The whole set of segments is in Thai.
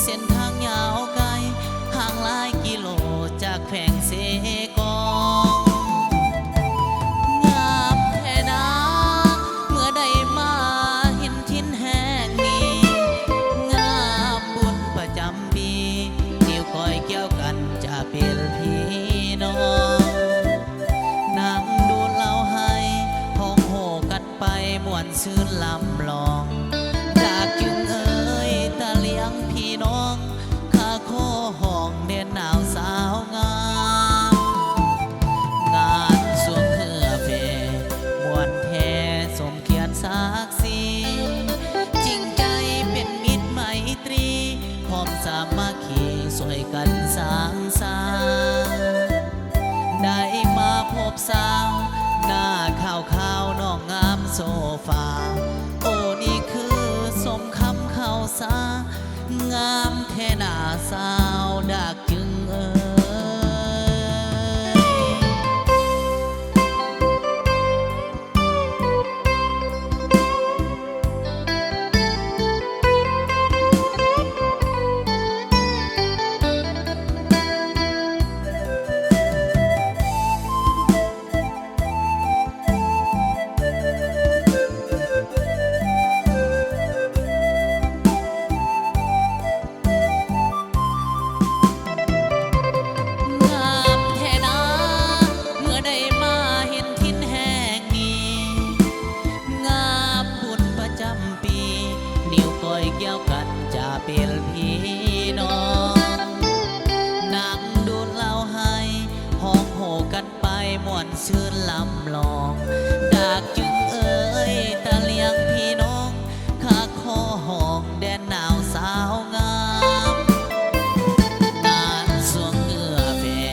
เส้นทางยาวไกลห่างหลายกิโลจากแผงเสกองงามแท่นาเมื่อได้มาเห็นทินแห่งนี้งามบุญประจำปีนิ้วก้อยเกี่ยวกันจะเป็นพี่น้องนั่งดูเล่าให้ห้องโหกันไปม่วนซื่นลำลองจากจึงเอ่ยตะเลียงพี่น้องข้าขอห้องเด่นหนาวสาวงามงานสวงเหือเพมวนแท้สมเกียรติศักดิ์ศรีจริงใจเป็นมิตรไมตรีพร้อมสามัคคีสวยกันสร้างสรรค์ได้มาพบสาวหน้าข่าวข่าวน้องงามโซฟาโอ้นี่คือสมคำเข้าสางามแท่หน้าสาวดักจึงเอ่ย งามแท่นาเมื่อได้มาเห็นทินแห่งนี้งามบุญประจำปีนิ้วก้อยเกี่ยวกันจะเป็นพี่น้องนั่งดูเล่าให้ห้องโหกันไปม่วนชื่นลำลองดากจึงเอ่ยตะเลียงพี่น้องข้าขอห้องแดนหนาวสาวงามงานสวงเหือแผ่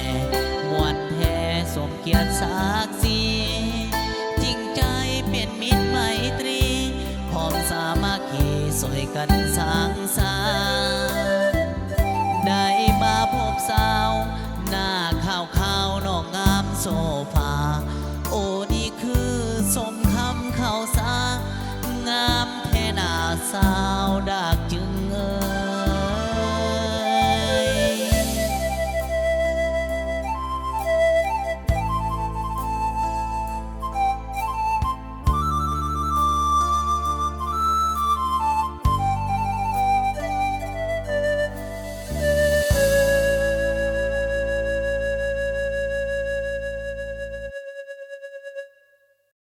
มวนแท้สมเกียรติศักดิ์ศรีจริงใจเป็นมิตรไมตรีพร้อมสามัคคีสวยกันสร้างสรรค์ได้มาพบสาวหน้าข่าวข่าวน้องงามโซฟาโอ้นี่คือสม